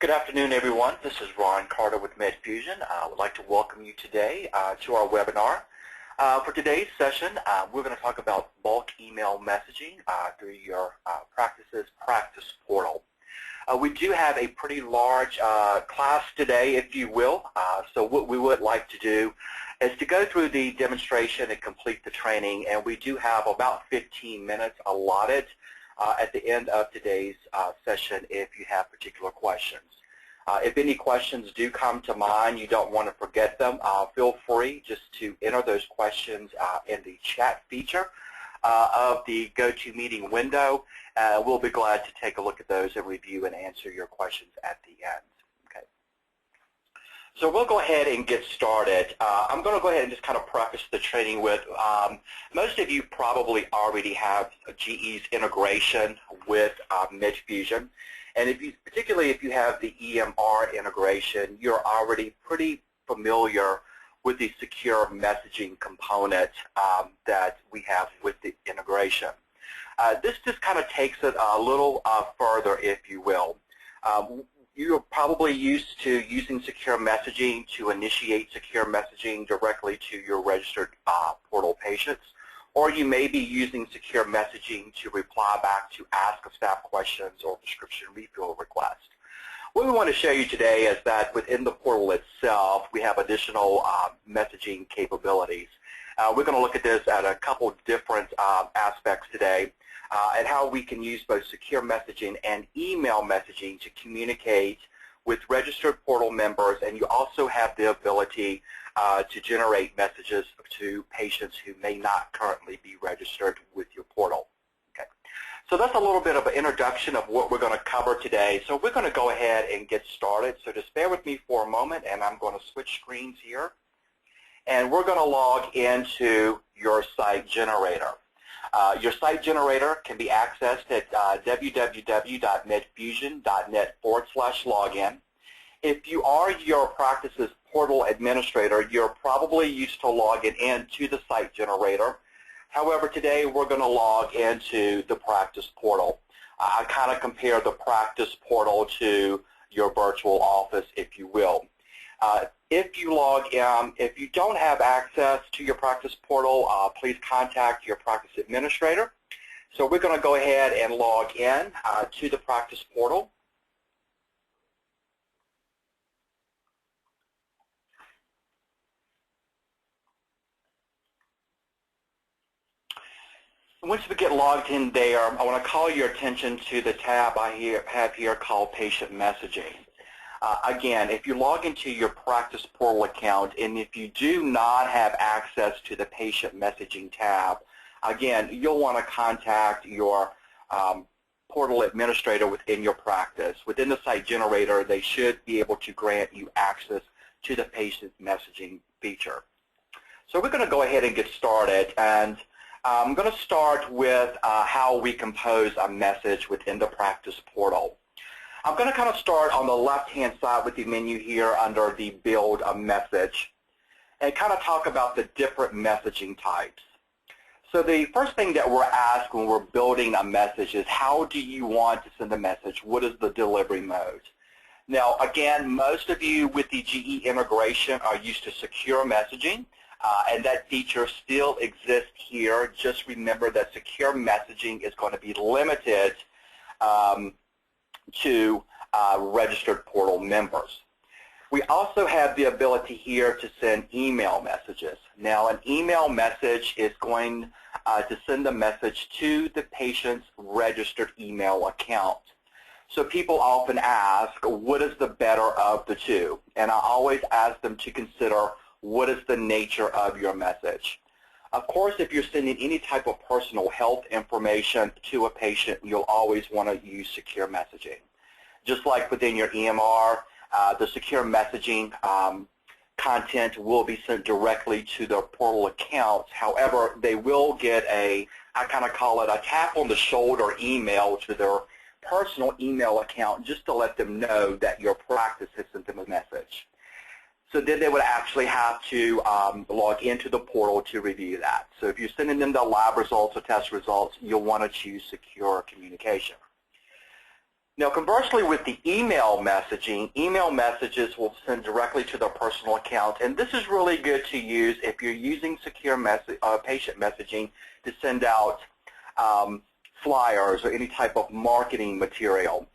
Good afternoon, everyone. This is Ron Carter with MedFusion. I would like to welcome you today to our webinar. For today's session, we're going to talk about bulk email messaging through your practice's practice portal. We do have a pretty large class today, if you will. So what we would like to do is to go through the demonstration and complete the training, and we do have about 15 minutes allotted at the end of today's session if you have particular questions. If any questions do come to mind, you don't want to forget them, feel free just to enter those questions in the chat feature of the GoToMeeting window. We'll be glad to take a look at those and review and answer your questions at the end. Okay. So we'll go ahead and get started. I'm going to go ahead and just kind of preface the training with, most of you probably already have GE's integration with MedFusion. And particularly if you have the EMR integration, you're already pretty familiar with the secure messaging component that we have with the integration. This just kind of takes it a little further, if you will. You're probably used to using secure messaging to initiate secure messaging directly to your registered portal patients, or you may be using secure messaging to reply back to ask a staff questions or prescription refill requests. What we want to show you today is that within the portal itself, we have additional messaging capabilities. We're going to look at this at a couple different aspects today, and how we can use both secure messaging and email messaging to communicate with registered portal members, and you also have the ability to generate messages to patients who may not currently be registered with your portal. Okay. So that's a little bit of an introduction of what we're going to cover today. So we're going to go ahead and get started. So just bear with me for a moment, and I'm going to switch screens here. And we're going to log into your site generator. Your site generator can be accessed at www.medfusion.net/login. If you are your practice's portal administrator, you're probably used to logging into the site generator. However, today we're going to log into the practice portal. I kind of compare the practice portal to your virtual office, if you will. If you log in, if you don't have access to your practice portal, please contact your practice administrator. So we're going to go ahead and log in to the practice portal. Once we get logged in there, I want to call your attention to the tab I have here called Patient Messaging. Again, if you log into your practice portal account, and if you do not have access to the Patient Messaging tab, again, you'll want to contact your portal administrator within your practice. Within the site generator, they should be able to grant you access to the Patient Messaging feature. So we're going to go ahead and get started, and I'm going to start with how we compose a message within the practice portal. I'm going to kind of start on the left-hand side with the menu here under the Build a Message, and kind of talk about the different messaging types. So the first thing that we're asked when we're building a message is, how do you want to send a message? What is the delivery mode? Now, again, most of you with the GE integration are used to secure messaging. And that feature still exists here. Just remember that secure messaging is going to be limited to registered portal members. We also have the ability here to send email messages. Now, an email message is going to send a message to the patient's registered email account. So people often ask, what is the better of the two? And I always ask them to consider, what is the nature of your message? Of course, if you're sending any type of personal health information to a patient, you'll always want to use secure messaging. Just like within your EMR, the secure messaging content will be sent directly to their portal accounts. However, they will get I kind of call it a tap on the shoulder email to their personal email account, just to let them know that your practice has sent them a message. So then they would actually have to log into the portal to review that. So if you're sending them the lab results or test results, you'll want to choose secure communication. Now, conversely, with the email messaging, email messages will send directly to their personal account, and this is really good to use if you're using secure patient messaging to send out flyers or any type of marketing material,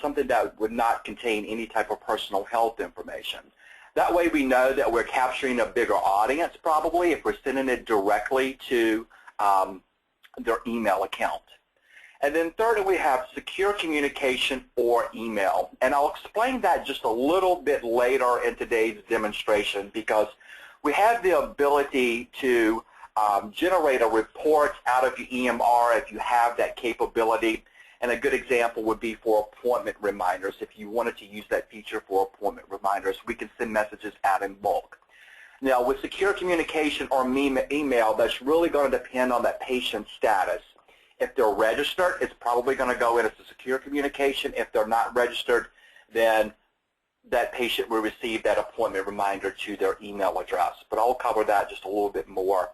something that would not contain any type of personal health information. That way we know that we're capturing a bigger audience probably if we're sending it directly to their email account. And then thirdly, we have secure communication or email. And I'll explain that just a little bit later in today's demonstration because we have the ability to generate a report out of your EMR if you have that capability. And a good example would be for appointment reminders. If you wanted to use that feature for appointment reminders, we can send messages out in bulk. Now, with secure communication or email, that's really going to depend on that patient's status. If they're registered, it's probably going to go in as a secure communication. If they're not registered, then that patient will receive that appointment reminder to their email address. But I'll cover that just a little bit more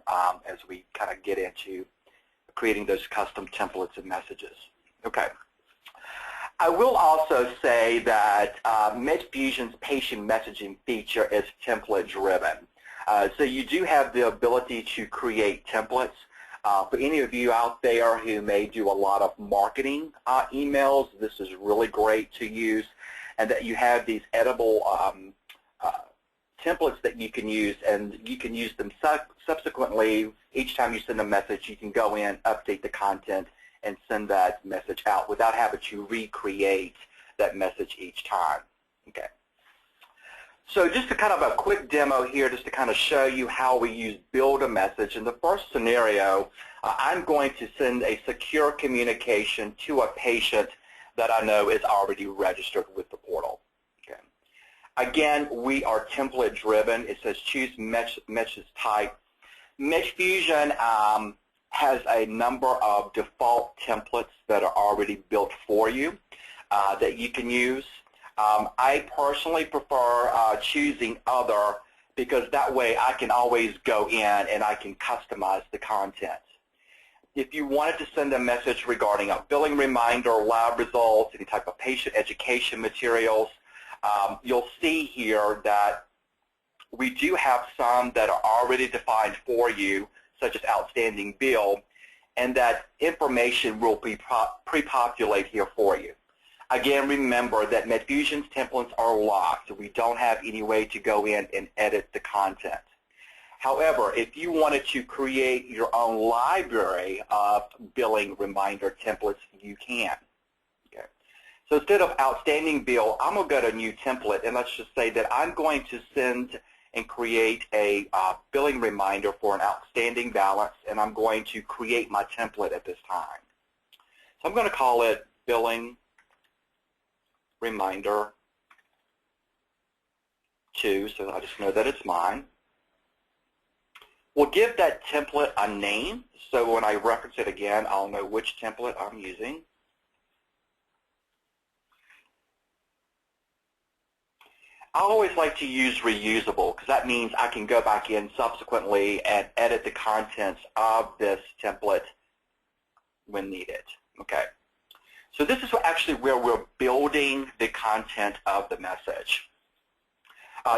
as we kind of get into creating those custom templates and messages. Okay. I will also say that MedFusion's patient messaging feature is template driven. So you do have the ability to create templates. For any of you out there who may do a lot of marketing emails, this is really great to use, and that you have these editable templates that you can use, and you can use them subsequently. Each time you send a message, you can go in, update the content, and send that message out without having to recreate that message each time. Okay. So just a kind of a quick demo here just to kind of show you how we use build a message. In the first scenario, I'm going to send a secure communication to a patient that I know is already registered with the portal. Okay. Again, we are template driven. It says choose message type. MedFusion has a number of default templates that are already built for you that you can use. I personally prefer choosing other because that way I can always go in and I can customize the content. If you wanted to send a message regarding a billing reminder, lab results, any type of patient education materials, you'll see here that we do have some that are already defined for you, such as outstanding bill, and that information will be pre-populate here for you. Again, remember that MedFusion's templates are locked, so we don't have any way to go in and edit the content. However, if you wanted to create your own library of billing reminder templates, you can. Okay. So instead of outstanding bill, I'm going to go to new template, and let's just say that I'm going to send and create a billing reminder for an outstanding balance, and I'm going to create my template at this time. So I'm going to call it billing reminder 2, so I just know that it's mine. We'll give that template a name, so when I reference it again, I'll know which template I'm using. I always like to use reusable because that means I can go back in subsequently and edit the contents of this template when needed. Okay. So this is actually where we're building the content of the message.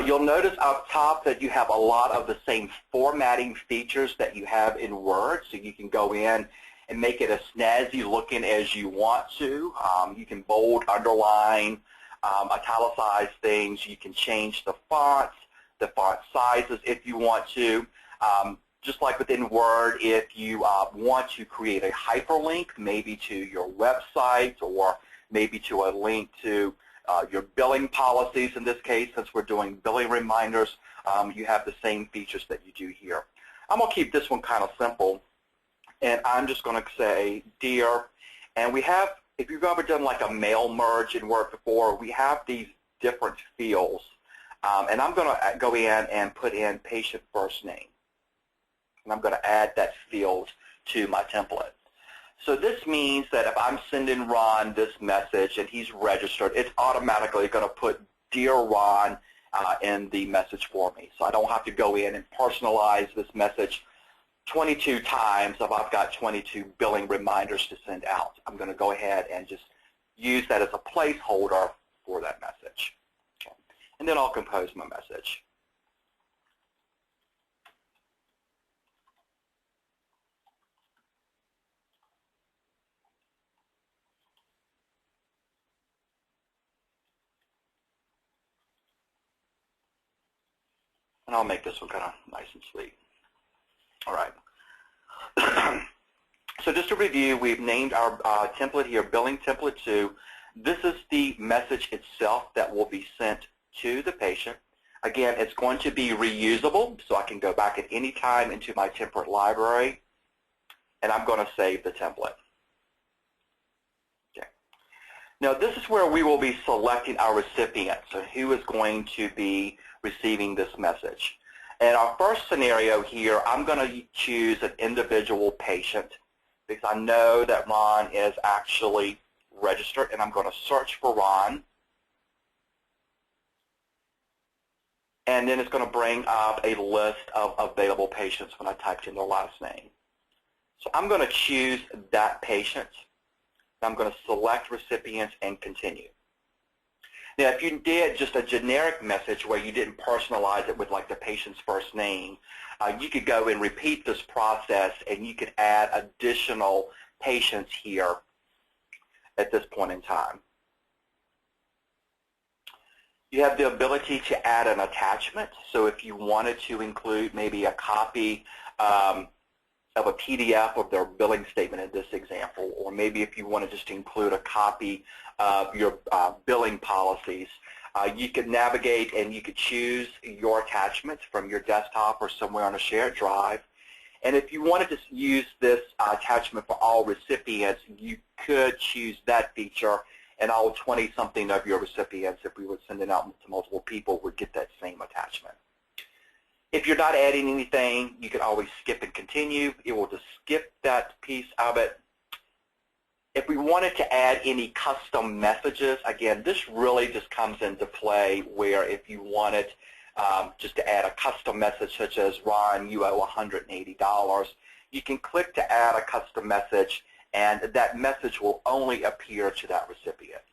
You'll notice up top that you have a lot of the same formatting features that you have in Word, so you can go in and make it as snazzy looking as you want to. You can bold, underline, italicize things. You can change the fonts, the font sizes if you want to. Just like within Word, if you want to create a hyperlink, maybe to your website or maybe to a link to your billing policies in this case, since we're doing billing reminders, you have the same features that you do here. I'm going to keep this one kind of simple, and I'm just going to say dear, and we have, if you've ever done like a mail merge in Word before, we have these different fields, and I'm going to go in and put in patient first name. And I'm going to add that field to my template. So this means that if I'm sending Ron this message and he's registered, it's automatically going to put Dear Ron in the message for me. So I don't have to go in and personalize this message 22 times if I've got 22 billing reminders to send out. I'm going to go ahead and just use that as a placeholder for that message. Okay. And then I'll compose my message. And I'll make this one kind of nice and sweet. All right. So just to review, we've named our template here, Billing Template 2. This is the message itself that will be sent to the patient. Again, it's going to be reusable, so I can go back at any time into my template library, and I'm going to save the template. Okay. Now, this is where we will be selecting our recipient, so who is going to be receiving this message. In our first scenario here, I'm going to choose an individual patient because I know that Ron is actually registered, and I'm going to search for Ron. And then it's going to bring up a list of available patients when I typed in their last name. So I'm going to choose that patient. I'm going to select recipients and continue. Now, if you did just a generic message where you didn't personalize it with like the patient's first name, you could go and repeat this process, and you could add additional patients here at this point in time. You have the ability to add an attachment. So if you wanted to include maybe a copy of a PDF of their billing statement in this example, or maybe if you wanted just to include a copy of your billing policies, you could navigate and you could choose your attachments from your desktop or somewhere on a shared drive. And if you wanted to use this attachment for all recipients, you could choose that feature, and all 20-something of your recipients, if we would send it out to multiple people, would get that same attachment. If you're not adding anything, you can always skip and continue. It will just skip that piece of it. If we wanted to add any custom messages, again, this really just comes into play where if you wanted just to add a custom message such as, Ron, you owe $180, you can click to add a custom message, and that message will only appear to that recipient.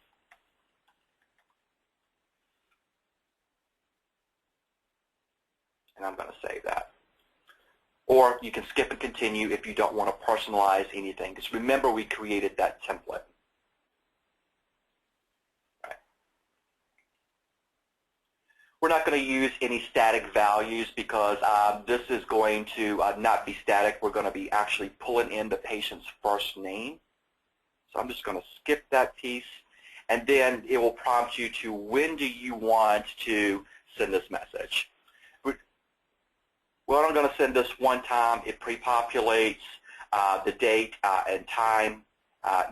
And I'm going to save that. Or you can skip and continue if you don't want to personalize anything, because remember we created that template. Right. We're not going to use any static values because this is going to not be static. We're going to be actually pulling in the patient's first name. So I'm just going to skip that piece, and then it will prompt you to when do you want to send this message. Well, I'm going to send this one time. It pre-populates the date and time.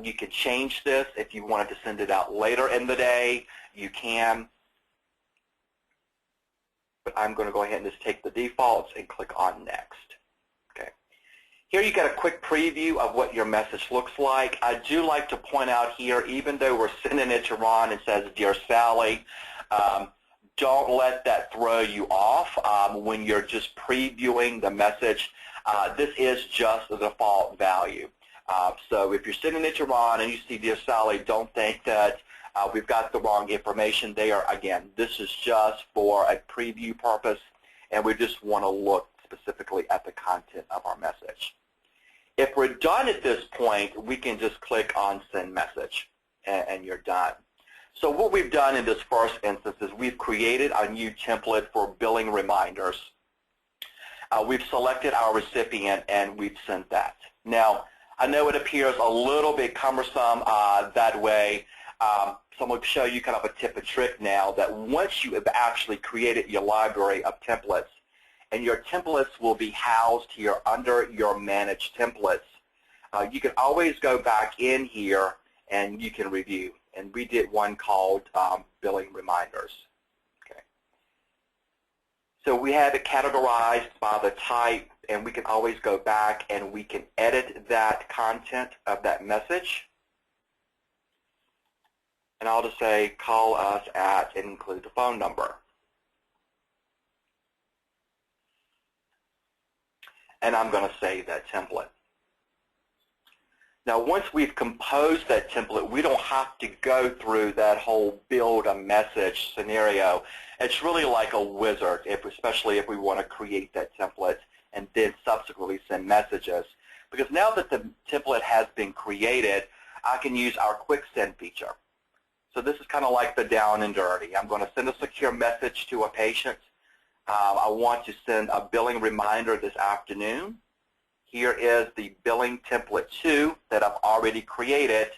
You can change this if you wanted to send it out later in the day. You can. But I'm going to go ahead and just take the defaults and click on Next. Okay. Here you get a quick preview of what your message looks like. I do like to point out here, even though we're sending it to Ron and says, Dear Sally, don't let that throw you off when you're just previewing the message. This is just the default value. So if you're sending it to Ron and you see Dear Sally, don't think that we've got the wrong information there. Again, this is just for a preview purpose, and we just want to look specifically at the content of our message. If we're done at this point, we can just click on Send Message, and you're done. So what we've done in this first instance is we've created a new template for billing reminders. We've selected our recipient, and we've sent that. Now, I know it appears a little bit cumbersome that way. So I'm going to show you kind of a tip and trick now that once you have actually created your library of templates, and your templates will be housed here under your Manage Templates, you can always go back in here and you can review. And we did one called Billing Reminders. Okay. So we have it categorized by the type, and we can always go back and we can edit that content of that message. And I'll just say call us at and include the phone number. And I'm going to save that template. Now, once we've composed that template, we don't have to go through that whole build a message scenario. It's really like a wizard, especially if we want to create that template and then subsequently send messages. Because now that the template has been created, I can use our quick send feature. So this is kind of like the down and dirty. I'm going to send a secure message to a patient. I want to send a billing reminder this afternoon. Here is the billing template 2 that I've already created.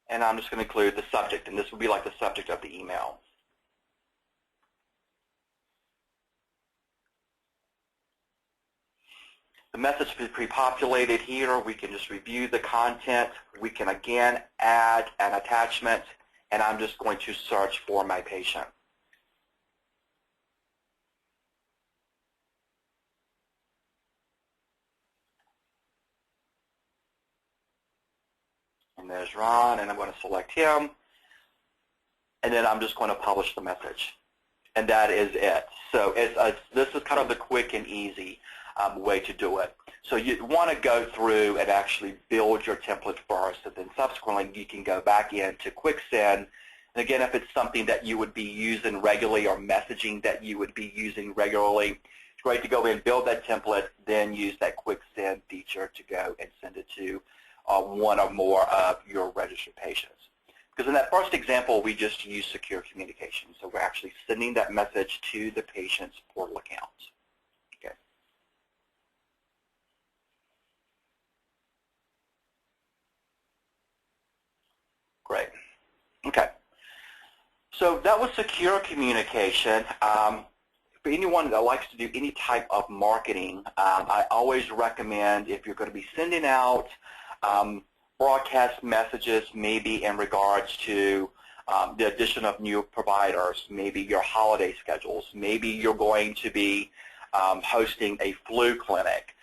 And I'm just going to include the subject, and this will be like the subject of the email. The message is pre-populated here. We can just review the content. We can again add an attachment, and I'm just going to search for my patient. And there's Ron, and I'm going to select him. And then I'm just going to publish the message. And that is it. So this is kind of the quick and easy way to do it. So you want to go through and actually build your template first, and then subsequently you can go back into Quick Send. And again, if it's something that you would be using regularly or messaging that you would be using regularly, it's great to go in, build that template, then use that Quick Send feature to go and send it to one or more of your registered patients. Because in that first example, we just used secure communication. So we're actually sending that message to the patient's portal account. Okay. Great. Okay. So that was secure communication. For anyone that likes to do any type of marketing, I always recommend, if you're going to be sending out broadcast messages, maybe in regards to the addition of new providers, maybe your holiday schedules, maybe you're going to be hosting a flu clinic.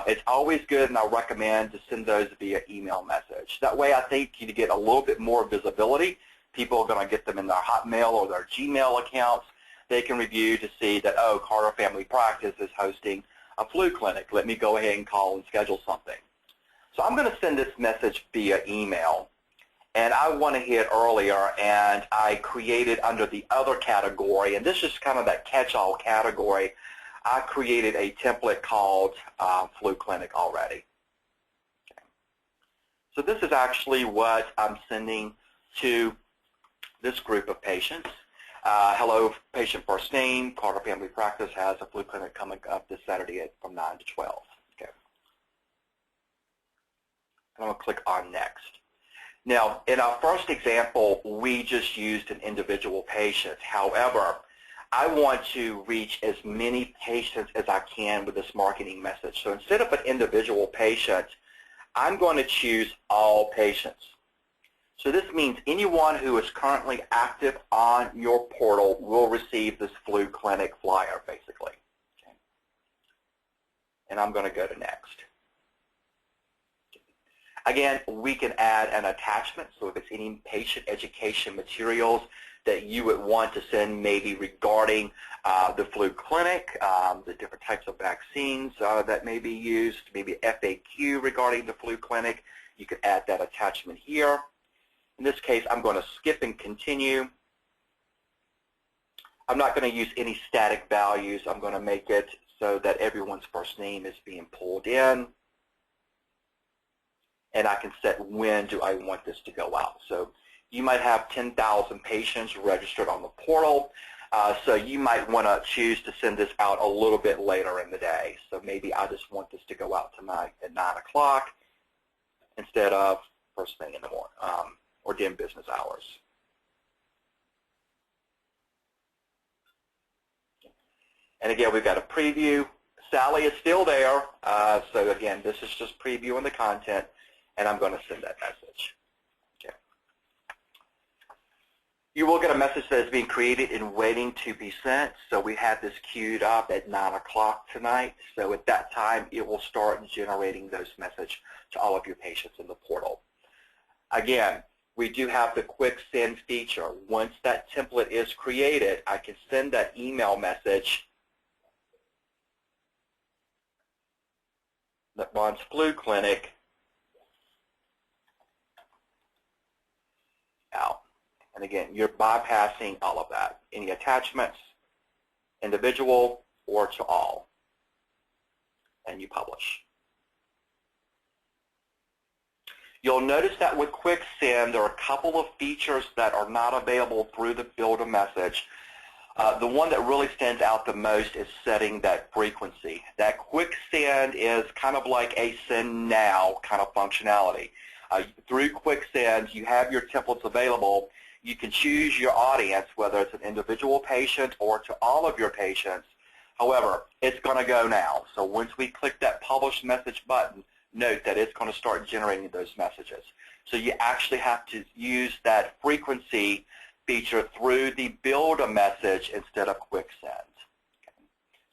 It's always good, and I recommend to send those via email message. That way, I think you get a little bit more visibility. People are going to get them in their Hotmail or their Gmail accounts. They can review to see that, oh, Carter Family Practice is hosting a flu clinic. Let me go ahead and call and schedule something. So I'm going to send this message via email. And I went ahead earlier and I created under the other category, and this is kind of that catch-all category, I created a template called Flu Clinic already. Okay. So this is actually what I'm sending to this group of patients. Hello, patient first name. Carter Family Practice has a flu clinic coming up this Saturday from 9 to 12. Okay. I'm going to click on Next. Now, in our first example, we just used an individual patient. However, I want to reach as many patients as I can with this marketing message. So instead of an individual patient, I'm going to choose all patients. So this means anyone who is currently active on your portal will receive this flu clinic flyer, basically. Okay. And I'm going to go to Next. Again, we can add an attachment. So if it's any patient education materials that you would want to send, maybe regarding the flu clinic, the different types of vaccines that may be used, maybe FAQ regarding the flu clinic, you can add that attachment here. In this case, I'm going to skip and continue. I'm not going to use any static values. I'm going to make it so that everyone's first name is being pulled in. And I can set when do I want this to go out. So you might have 10,000 patients registered on the portal. So you might want to choose to send this out a little bit later in the day. So maybe I just want this to go out tonight at 9 o'clock instead of first thing in the morning. Or during business hours. And again, we've got a preview. Sally is still there. So again, this is just previewing the content, and I'm going to send that message. Okay. You will get a message that is being created and waiting to be sent. So we have this queued up at 9 o'clock tonight. So at that time, it will start generating those messages to all of your patients in the portal. Again, we do have the quick send feature. Once that template is created, I can send that email message that runs flu clinic out. And again, you're bypassing all of that. Any attachments, individual or to all. And you publish. You'll notice that with QuickSend, there are a couple of features that are not available through the Build a Message. The one that really stands out the most is setting that frequency. That QuickSend is kind of like a send now kind of functionality. Through QuickSend, you have your templates available. You can choose your audience, whether it's an individual patient or to all of your patients. However, it's going to go now. So once we click that Publish Message button, note that it's going to start generating those messages. So you actually have to use that frequency feature through the Build a Message instead of QuickSend. Okay.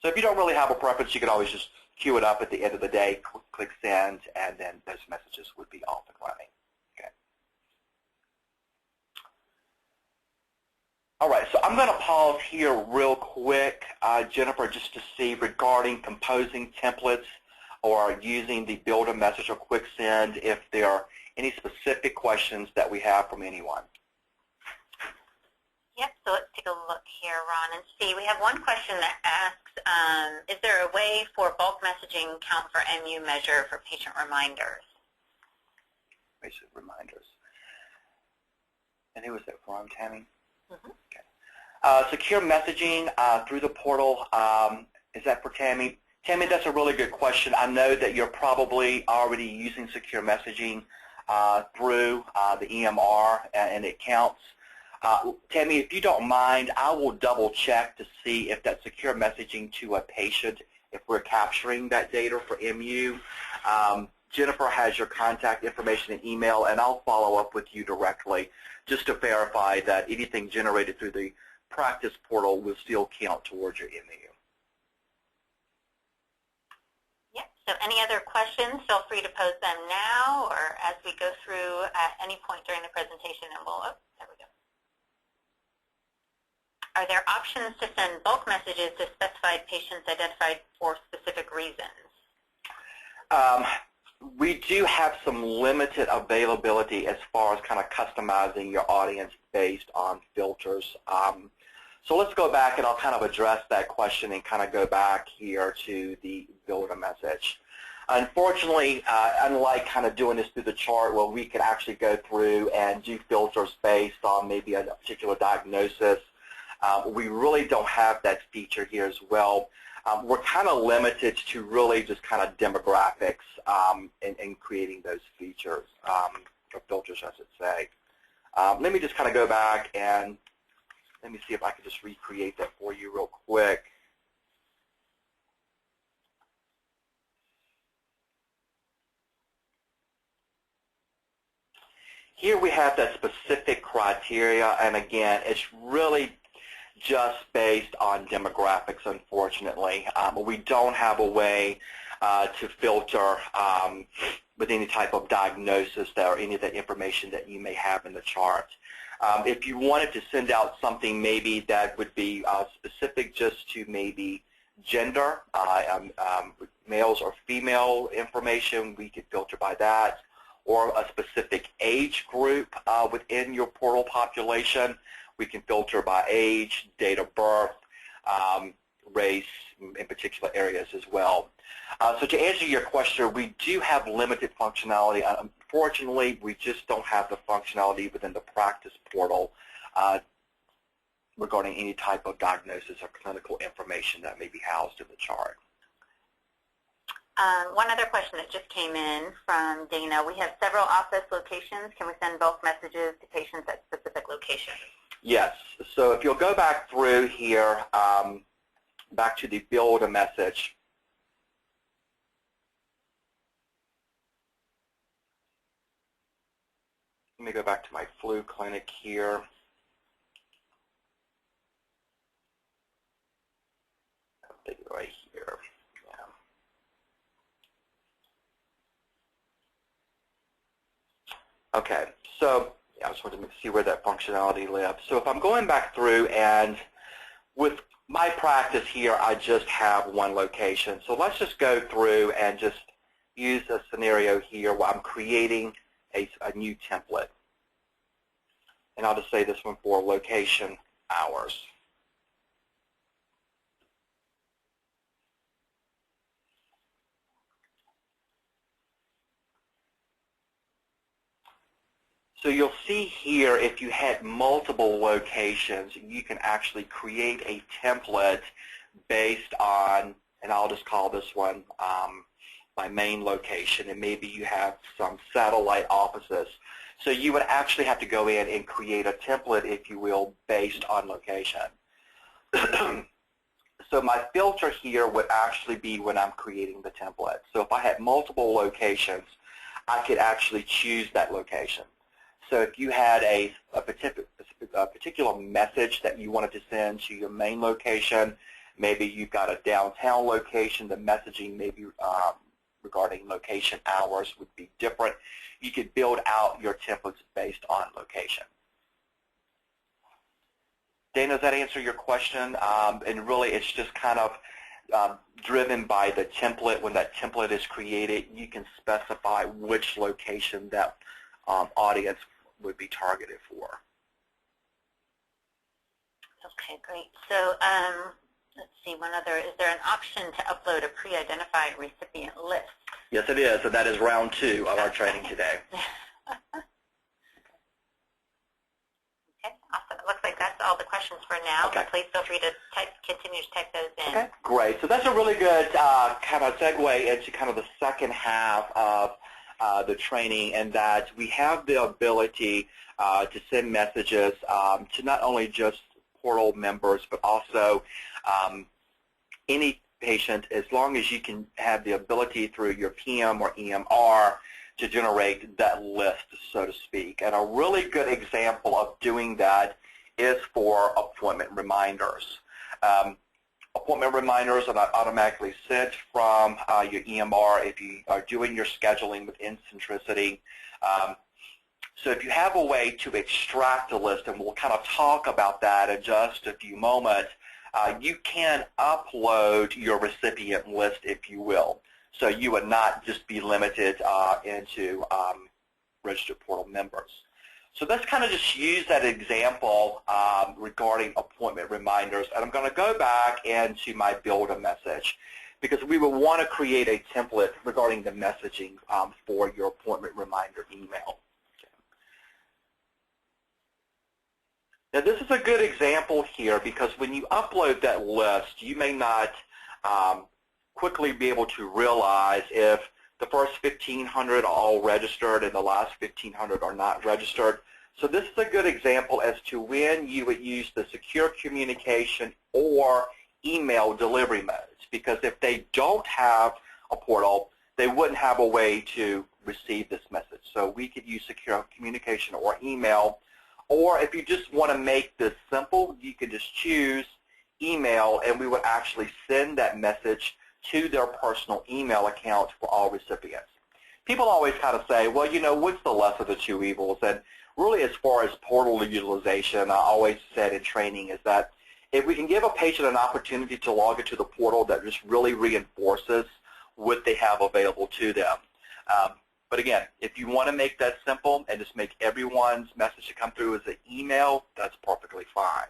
So if you don't really have a preference, you can always just queue it up at the end of the day, click Send, and then those messages would be off and running. Okay. All right, so I'm going to pause here real quick, Jennifer, just to see regarding composing templates or using the Build a Message or QuickSend, if there are any specific questions that we have from anyone. Yep, so let's take a look here, Ron, and see. We have one question that asks, is there a way for bulk messaging count for MU measure for patient reminders? Patient reminders. And who was that from, Tammy? Mm-hmm. Okay. Secure messaging through the portal, is that for Tammy? Tammy, that's a really good question. I know that you're probably already using secure messaging through the EMR, and it counts. Tammy, if you don't mind, I will double check to see if that secure messaging to a patient, if we're capturing that data for MU. Jennifer has your contact information and email, and I'll follow up with you directly just to verify that anything generated through the practice portal will still count towards your MU. Yep, so any other questions, feel free to pose them now or as we go through at any point during the presentation, and we'll, oh, there we go. Are there options to send bulk messages to specified patients identified for specific reasons? We do have some limited availability as far as kind of customizing your audience based on filters. So let's go back and I'll kind of address that question and kind of go back here to the Build a Message. Unfortunately, unlike kind of doing this through the chart where we could actually go through and do filters based on maybe a particular diagnosis, we really don't have that feature here as well. We're kind of limited to really just kind of demographics in creating those features, or filters, I should say. Let me just kind of go back and let me see if I can just recreate that for you real quick. Here we have that specific criteria, and again, it's really just based on demographics, unfortunately. We don't have a way to filter with any type of diagnosis or any of the information that you may have in the chart. If you wanted to send out something maybe that would be specific just to maybe gender, males or female information, we could filter by that, or a specific age group within your portal population. We can filter by age, date of birth, race, in particular areas as well. So to answer your question, we do have limited functionality. Unfortunately, we just don't have the functionality within the practice portal regarding any type of diagnosis or clinical information that may be housed in the chart. One other question that just came in from Dana. We have several office locations. Can we send bulk messages to patients at specific locations? Yes. So if you'll go back through here, back to the Build a Message. Let me go back to my flu clinic here. I'll take it right here. Yeah. Okay. So I just wanted to see where that functionality lives. So if I'm going back through, and with my practice here, I just have one location. So let's just go through and just use a scenario here where I'm creating a new template. And I'll just say this one for location hours. So you'll see here, if you had multiple locations, you can actually create a template based on, and I'll just call this one my main location, and maybe you have some satellite offices. So you would actually have to go in and create a template, if you will, based on location. So my filter here would actually be when I'm creating the template. So if I had multiple locations, I could actually choose that location. So if you had a particular message that you wanted to send to your main location, maybe you've got a downtown location, the messaging maybe regarding location hours would be different. You could build out your templates based on location. Dana, does that answer your question? And really it's just kind of driven by the template. When that template is created, you can specify which location that audience would be targeted for. Okay, great. So let's see, one other. Is there an option to upload a pre-identified recipient list? Yes, it is. So that is round 2 of our training today. Okay, awesome. It looks like that's all the questions for now. Okay. Please feel free to continue to type those in. Okay, great. So that's a really good kind of segue into kind of the second half of the training, and that we have the ability to send messages to not only just portal members, but also any patient, as long as you can have the ability through your PM or EMR to generate that list, so to speak. And a really good example of doing that is for appointment reminders. Appointment reminders are not automatically sent from your EMR if you are doing your scheduling with InCentricity. So if you have a way to extract a list, and we'll kind of talk about that in just a few moments, you can upload your recipient list, if you will. So you would not just be limited into registered portal members. So let's kind of just use that example regarding appointment reminders. And I'm going to go back into my build a message, because we would want to create a template regarding the messaging for your appointment reminder email. Now this is a good example here, because when you upload that list, you may not quickly be able to realize if the first 1,500 are all registered and the last 1,500 are not registered. So this is a good example as to when you would use the secure communication or email delivery modes, because if they don't have a portal, they wouldn't have a way to receive this message. So we could use secure communication or email, or if you just want to make this simple, you could just choose email, and we would actually send that message to their personal email account for all recipients. People always kind of say, well, you know, what's the less of the two evils? And really, as far as portal utilization, I always said in training is that if we can give a patient an opportunity to log into the portal, that just really reinforces what they have available to them. But again, if you want to make that simple and just make everyone's message to come through as an email, that's perfectly fine.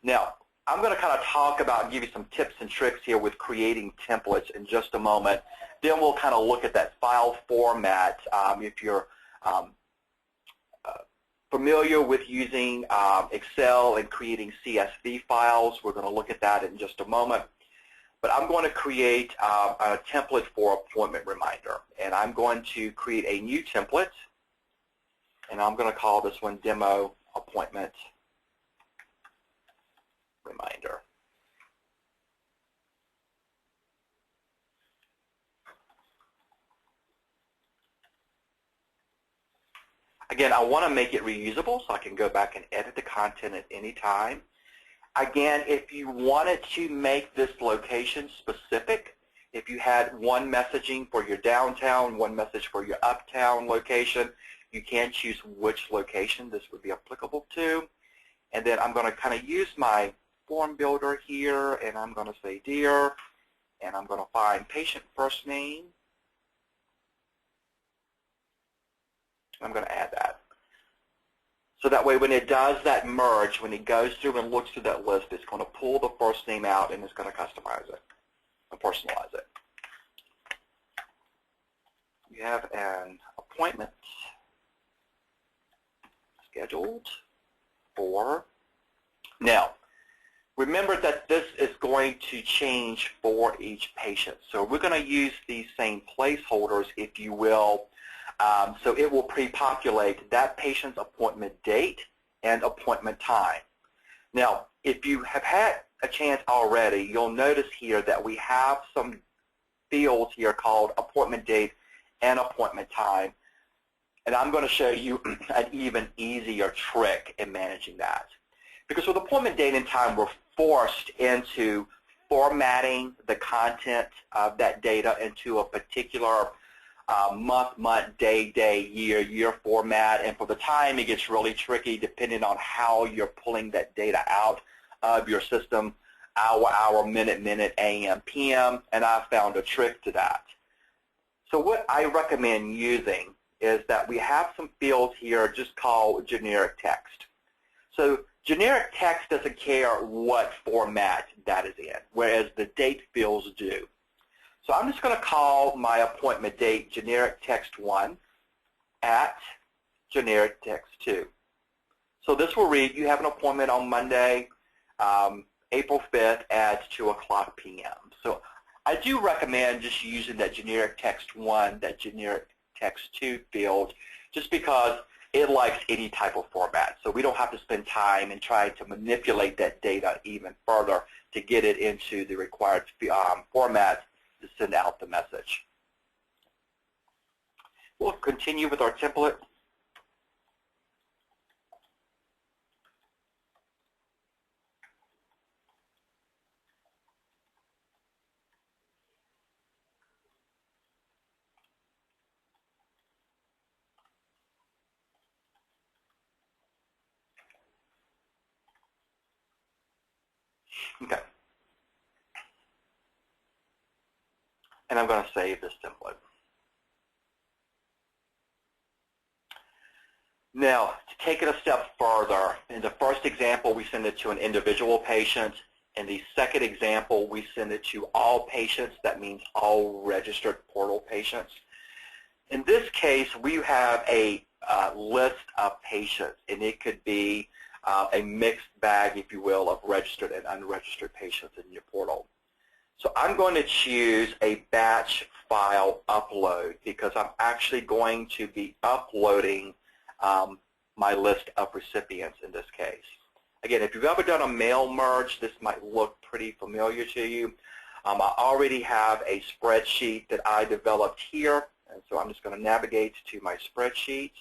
Now, I'm going to kind of talk about and give you some tips and tricks here with creating templates in just a moment. Then we'll kind of look at that file format. If you're familiar with using Excel and creating CSV files, we're going to look at that in just a moment. But I'm going to create a template for appointment reminder. And I'm going to create a new template. And I'm going to call this one Demo Appointment Reminder. Again, I want to make it reusable so I can go back and edit the content at any time. Again, if you wanted to make this location specific, if you had one messaging for your downtown, one message for your uptown location, you can choose which location this would be applicable to. And then I'm going to kind of use my form builder here, and I'm going to say dear, and I'm going to find patient first name, I'm going to add that. So that way when it does that merge, when it goes through and looks through that list, it's going to pull the first name out and it's going to customize it and personalize it. You have an appointment scheduled for. Now, remember that this is going to change for each patient. So we're going to use these same placeholders, if you will. So it will pre-populate that patient's appointment date and appointment time. Now, if you have had a chance already, you'll notice here that we have some fields here called appointment date and appointment time. And I'm going to show you an even easier trick in managing that. Because with appointment date and time, we're forced into formatting the content of that data into a particular month, day, year format. And for the time, it gets really tricky depending on how you're pulling that data out of your system, hour, minute, AM, PM, and I found a trick to that. So what I recommend using is that we have some fields here just called generic text. So generic text doesn't care what format that is in, whereas the date fields do. So I'm just going to call my appointment date generic text 1 at generic text 2. So this will read, you have an appointment on Monday, April 5th at 2:00 p.m. So I do recommend just using that generic text 1, that generic text 2 field, just because it likes any type of format. So we don't have to spend time in trying to manipulate that data even further to get it into the required format to send out the message. We'll continue with our template. Okay. And I'm going to save this template. Now, to take it a step further, in the first example, we send it to an individual patient. In the second example, we send it to all patients. That means all registered portal patients. In this case, we have a list of patients, and it could be a mixed bag, if you will, of registered and unregistered patients in your portal. So I'm going to choose a batch file upload because I'm actually going to be uploading my list of recipients in this case. Again, if you've ever done a mail merge, this might look pretty familiar to you. I already have a spreadsheet that I developed here, and so I'm just going to navigate to my spreadsheet.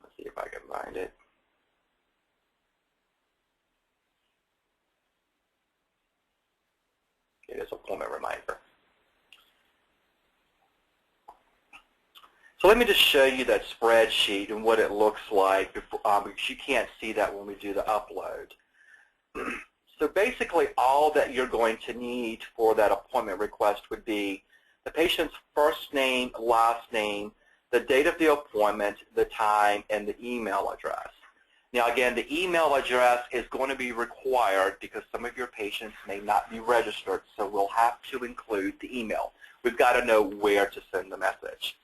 Let's see if I can find it. It is appointment reminder. So let me just show you that spreadsheet and what it looks like before, because you can't see that when we do the upload. So basically all that you're going to need for that appointment request would be the patient's first name, last name, the date of the appointment, the time, and the email address. Now again, the email address is going to be required because some of your patients may not be registered, so we'll have to include the email. We've got to know where to send the message.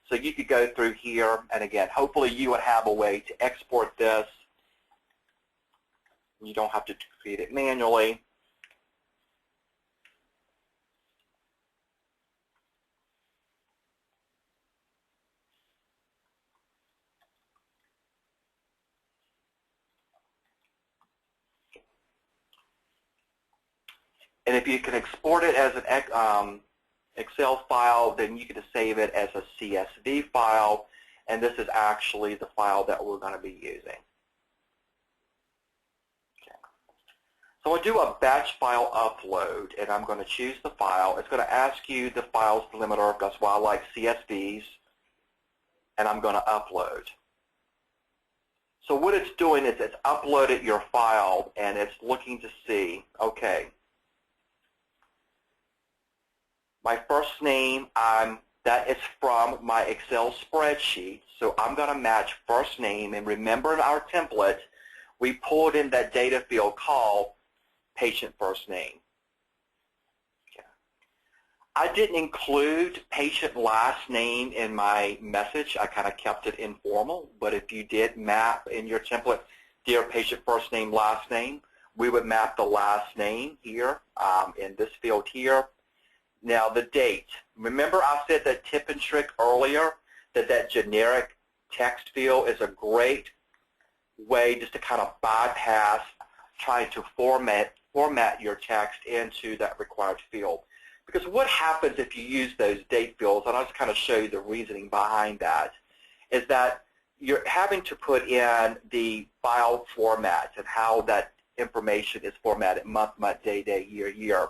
So you could go through here, and again, hopefully you would have a way to export this. You don't have to create it manually. And if you can export it as an Excel file, then you can save it as a CSV file, and this is actually the file that we're going to be using. Okay. So I'll do a batch file upload, and I'm going to choose the file. It's going to ask you the file's delimiter, that's why I like CSVs, and I'm going to upload. So what it's doing is it's uploaded your file, and it's looking to see, okay, My first name, that is from my Excel spreadsheet. So I'm going to match first name. And remember in our template, we pulled in that data field called patient first name. Okay. I didn't include patient last name in my message. I kind of kept it informal. But if you did map in your template, dear patient first name, last name, we would map the last name here in this field here. Now the date. Remember I said that tip and trick earlier that generic text field is a great way just to kind of bypass trying to format your text into that required field. Because what happens if you use those date fields, and I'll just kind of show you the reasoning behind that, is that you're having to put in the file format and how that information is formatted month, day, year.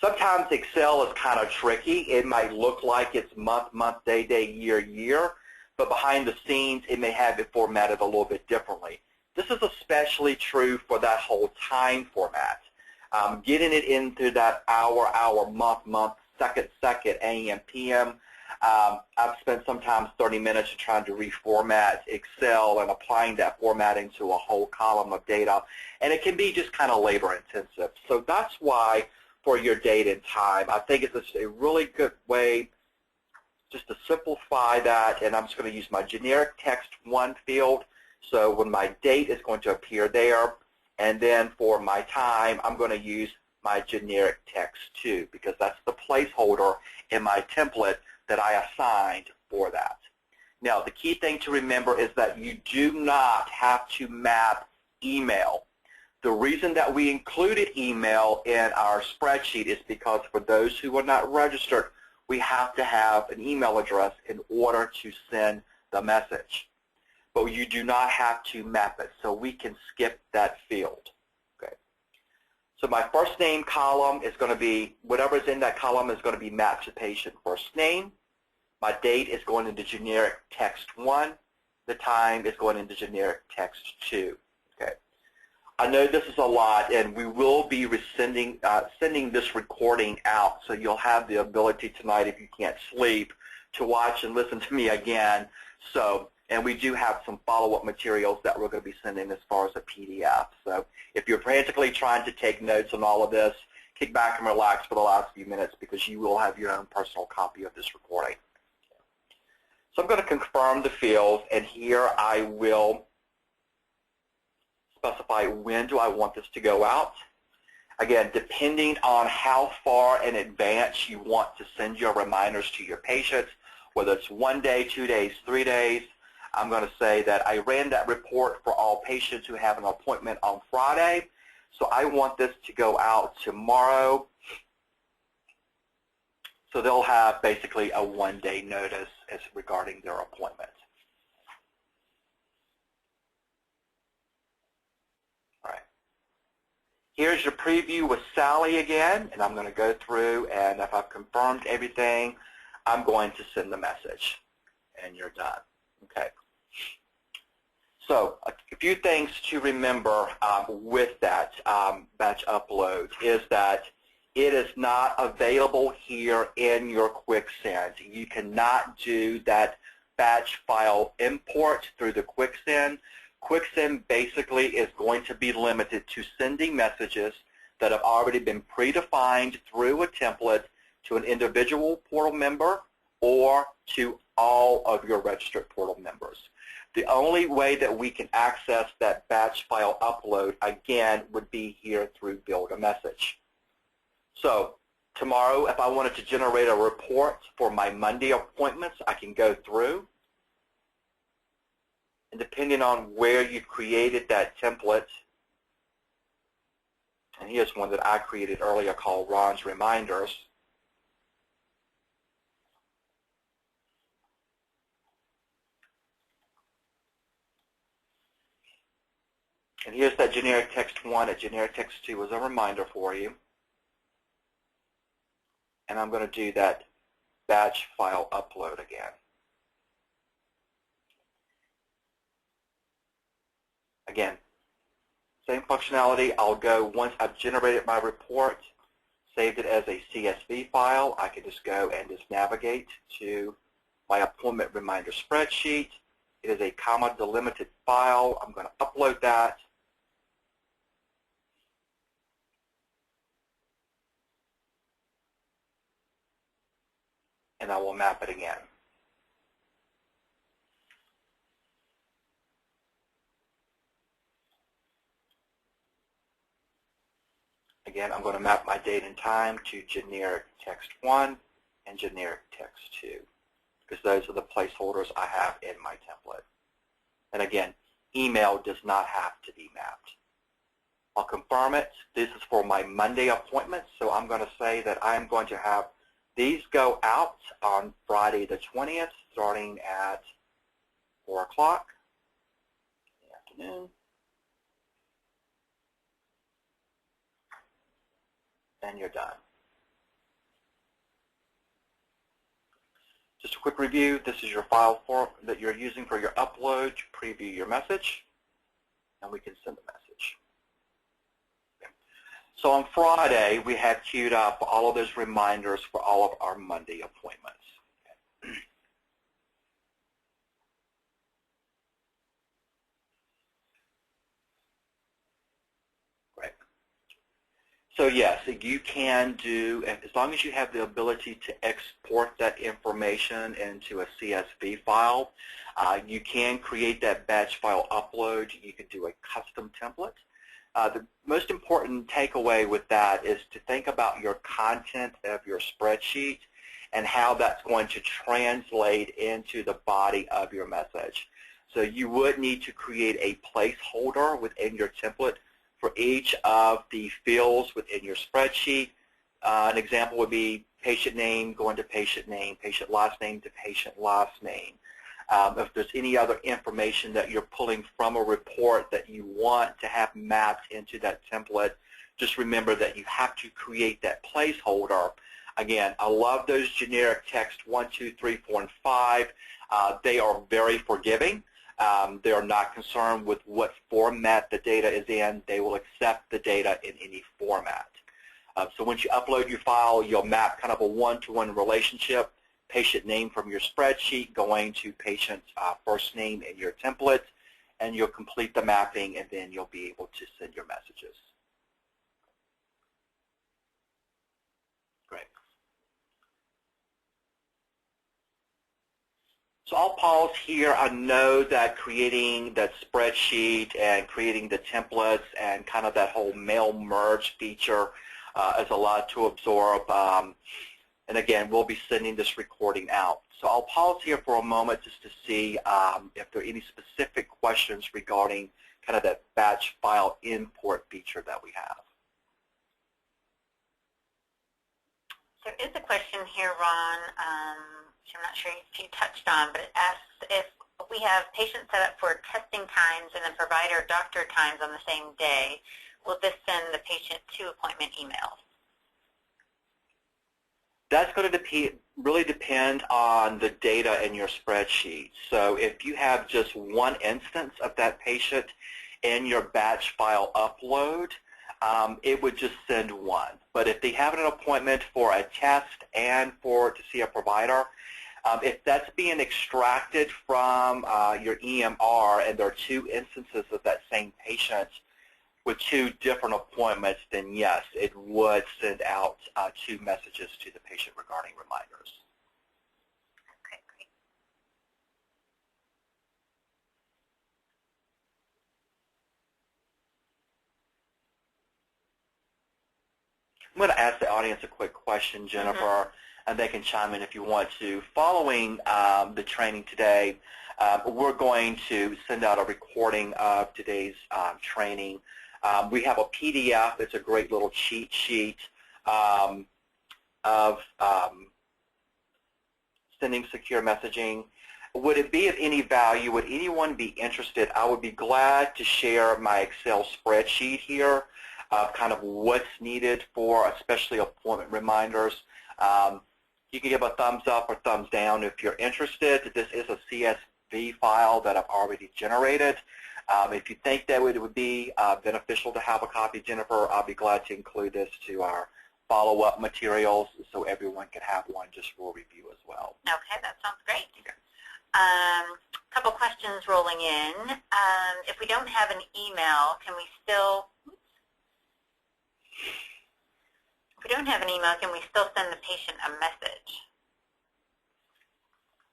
Sometimes Excel is kind of tricky. It might look like it's month, day, year, but behind the scenes it may have it formatted a little bit differently. This is especially true for that whole time format. Getting it into that hour, month, second, AM, PM. I've spent sometimes 30 minutes trying to reformat Excel and applying that formatting to a whole column of data, and it can be just kind of labor intensive. So that's why for your date and time, I think it's a really good way just to simplify that, and I'm just going to use my generic text 1 field. So when my date is going to appear there, and then for my time, I'm going to use my generic text 2 because that's the placeholder in my template that I assigned for that. Now, the key thing to remember is that you do not have to map email. The reason that we included email in our spreadsheet is because for those who are not registered, we have to have an email address in order to send the message. But you do not have to map it, so we can skip that field. Okay. So my first name column is going to be, whatever's in that column is going to be mapped to patient first name. My date is going into generic text 1. The time is going into generic text 2. Okay. I know this is a lot, and we will be sending this recording out, so you'll have the ability tonight, if you can't sleep, to watch and listen to me again. So, and we do have some follow-up materials that we're going to be sending as far as a PDF. So if you're frantically trying to take notes on all of this, kick back and relax for the last few minutes because you will have your own personal copy of this recording. So I'm going to confirm the fields, and here I will specify when do I want this to go out. Again, depending on how far in advance you want to send your reminders to your patients, whether it's 1 day, 2 days, 3 days, I'm going to say that I ran that report for all patients who have an appointment on Friday, so I want this to go out tomorrow. So they'll have basically a 1-day notice as regarding their appointment. All right. Here's your preview with Sally again, and I'm going to go through, and if I've confirmed everything, I'm going to send the message, and you're done. Okay. So a few things to remember with that batch upload is that it is not available here in your QuickSend. You cannot do that batch file import through the QuickSend. QuickSend basically is going to be limited to sending messages that have already been predefined through a template to an individual portal member or to all of your registered portal members. The only way that we can access that batch file upload, again, would be here through Build a Message. So tomorrow, if I wanted to generate a report for my Monday appointments, I can go through. And depending on where you created that template, and here's one that I created earlier called Ron's Reminders. And here's that generic text 1. A generic text 2 is a reminder for you. And I'm going to do that batch file upload again. Again, same functionality. I'll go once I've generated my report, saved it as a CSV file, I can just go and just navigate to my appointment reminder spreadsheet. It is a comma delimited file. I'm going to upload that. And I will map it again. Again, I'm going to map my date and time to generic text 1 and generic text 2, because those are the placeholders I have in my template. And again, email does not have to be mapped. I'll confirm it. This is for my Monday appointments, so I'm going to say that I'm going to have these go out on Friday the 20th, starting at 4 o'clock in the afternoon. And you're done. Just a quick review. This is your file form that you're using for your upload to preview your message, and we can send the message. So on Friday, we have queued up all of those reminders for all of our Monday appointments. Great. So yes, you can do, as long as you have the ability to export that information into a CSV file, you can create that batch file upload. You can do a custom template. The most important takeaway with that is to think about your content of your spreadsheet and how that's going to translate into the body of your message. So you would need to create a placeholder within your template for each of the fields within your spreadsheet. An example would be patient name going to patient name, patient last name to patient last name. If there's any other information that you're pulling from a report that you want to have mapped into that template, just remember that you have to create that placeholder. Again, I love those generic text 1, 2, 3, 4, and 5. They are very forgiving. They are not concerned with what format the data is in. They will accept the data in any format. So once you upload your file, you'll map kind of a one-to-one relationship, patient name from your spreadsheet going to patient's first name in your template, and you'll complete the mapping, and then you'll be able to send your messages. Great. So I'll pause here. I know that creating that spreadsheet and creating the templates and kind of that whole mail merge feature is a lot to absorb. And again, we'll be sending this recording out. So I'll pause here for a moment just to see if there are any specific questions regarding kind of that batch file import feature that we have. There is a question here, Ron, which I'm not sure if you touched on, but it asks if we have patients set up for testing times and then provider doctor times on the same day, will this send the patient 2 appointment emails? That's going to really depend on the data in your spreadsheet. So if you have just one instance of that patient in your batch file upload, it would just send one. But if they have an appointment for a test and to see a provider, if that's being extracted from your EMR and there are 2 instances of that same patient with 2 different appointments, then yes, it would send out 2 messages to the patient regarding reminders. Okay, great. I'm going to ask the audience a quick question, Jennifer, and they can chime in if you want to. Following the training today, we're going to send out a recording of today's training. We have a PDF. It's a great little cheat sheet of sending secure messaging. Would it be of any value? Would anyone be interested? I would be glad to share my Excel spreadsheet here of kind of what's needed for especially appointment reminders. You can give a thumbs up or thumbs down if you're interested. This is a CSV file that I've already generated. If you think that it would be beneficial to have a copy, Jennifer, I'll be glad to include this to our follow-up materials so everyone can have one just for review as well. Okay, that sounds great. Couple questions rolling in. If we don't have an email, can we still send the patient a message?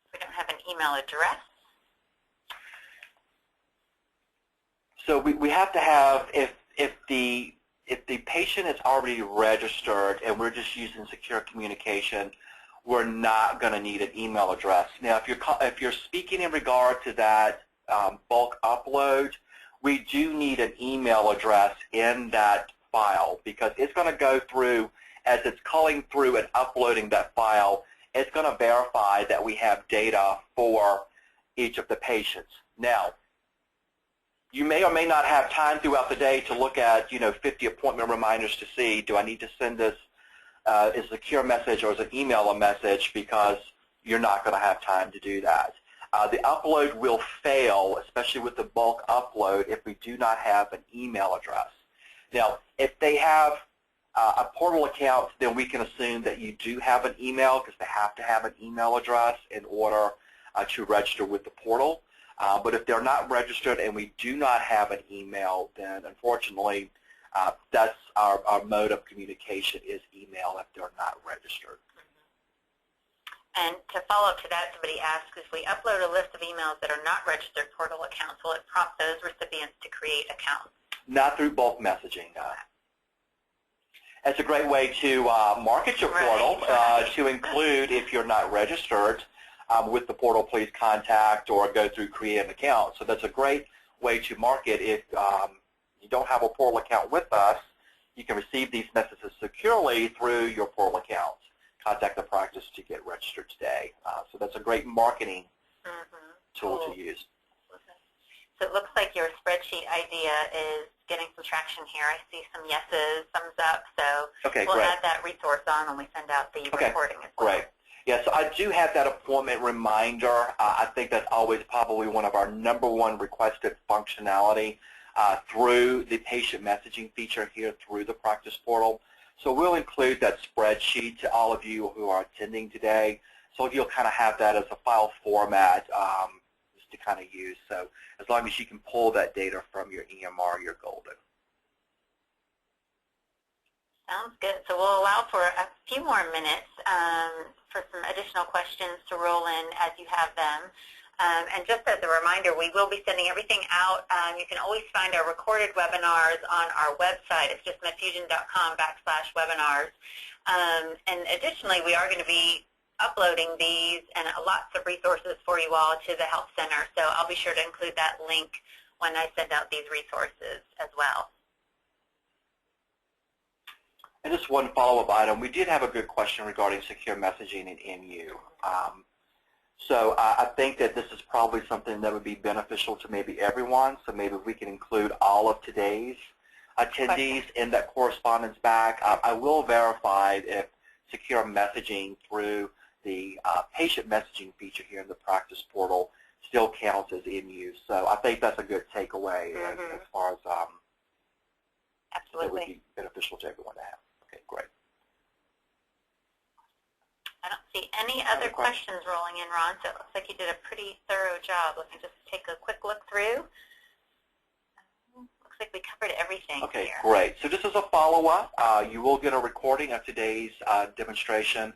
If we don't have an email address? So we have to have, if the patient is already registered and we're just using secure communication, we're not going to need an email address. Now, if you're speaking in regard to that bulk upload, we do need an email address in that file because it's going to go through, as it's calling through and uploading that file, it's going to verify that we have data for each of the patients. Now, you may or may not have time throughout the day to look at, 50 appointment reminders to see, do I need to send this as a secure message or as an email a message, because you're not going to have time to do that. The upload will fail, especially with the bulk upload, if we do not have an email address. Now, if they have a portal account, then we can assume that you do have an email because they have to have an email address in order to register with the portal. But if they're not registered and we do not have an email, then unfortunately, that's our mode of communication is email if they're not registered. And to follow up to that, somebody asked, if we upload a list of emails that are not registered portal accounts, will it prompt those recipients to create accounts? Not through bulk messaging. It's a great way to market your portal, to include, if you're not registered with the portal, please contact or go through create an account. So that's a great way to market. If you don't have a portal account with us, you can receive these messages securely through your portal account. Contact the practice to get registered today. So that's a great marketing tool to use. So it looks like your spreadsheet idea is getting some traction here. I see some yeses, thumbs up, so we'll add that resource on when we send out the recording as well. Great. Yeah, so I do have that appointment reminder. I think that's always probably one of our #1 requested functionality through the patient messaging feature here through the practice portal. So we'll include that spreadsheet to all of you who are attending today. So you'll kind of have that as a file format just to kind of use. So as long as you can pull that data from your EMR, you're golden. Sounds good. So we'll allow for a few more minutes for some additional questions to roll in as you have them. And just as a reminder, we will be sending everything out. You can always find our recorded webinars on our website. It's just medfusion.com/webinars. And additionally, we are going to be uploading these and lots of resources for you all to the Health Center. So I'll be sure to include that link when I send out these resources as well. And just one follow-up item. We did have a good question regarding secure messaging in MU. So I think that this is probably something that would be beneficial to maybe everyone. So maybe we can include all of today's attendees in that correspondence back. I will verify if secure messaging through the patient messaging feature here in the practice portal still counts as in use. So I think that's a good takeaway as far as it would be beneficial to everyone to have. Okay, great. I don't see any other questions rolling in, Ron, so it looks like you did a pretty thorough job. Let me just take a quick look through. Looks like we covered everything here. Great. So just as a follow-up, you will get a recording of today's demonstration.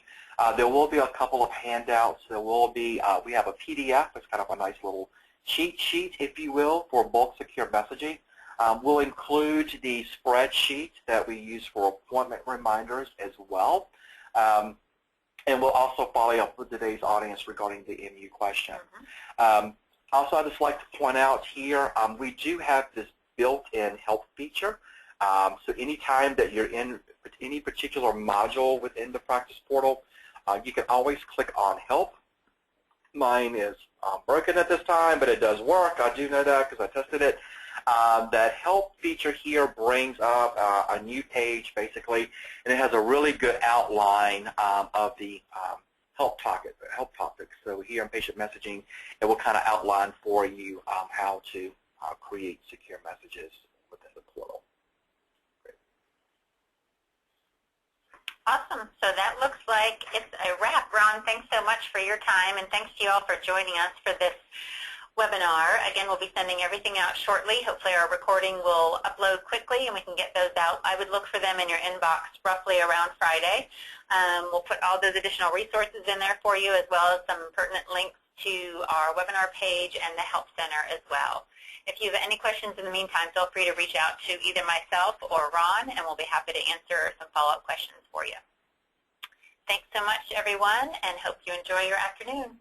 There will be a couple of handouts. There will be, we have a PDF. It's kind of a nice little cheat sheet, if you will, for bulk secure messaging. We'll include the spreadsheet that we use for appointment reminders as well. And we'll also follow up with today's audience regarding the MU question. Also, I'd just like to point out here, we do have this built-in help feature. So anytime that you're in any particular module within the practice portal, you can always click on help. Mine is broken at this time, but it does work. I do know that because I tested it. That help feature here brings up a new page, basically, and it has a really good outline of the help topics. So here in patient messaging, it will kind of outline for you how to create secure messages within the portal. Great. Awesome. So that looks like it's a wrap. Ron, thanks so much for your time, and thanks to you all for joining us for this webinar. Again, we'll be sending everything out shortly. Hopefully our recording will upload quickly and we can get those out. I would look for them in your inbox roughly around Friday. We'll put all those additional resources in there for you, as well as some pertinent links to our webinar page and the Help Center as well. If you have any questions in the meantime, feel free to reach out to either myself or Ron, and we'll be happy to answer some follow-up questions for you. Thanks so much, everyone, and hope you enjoy your afternoon.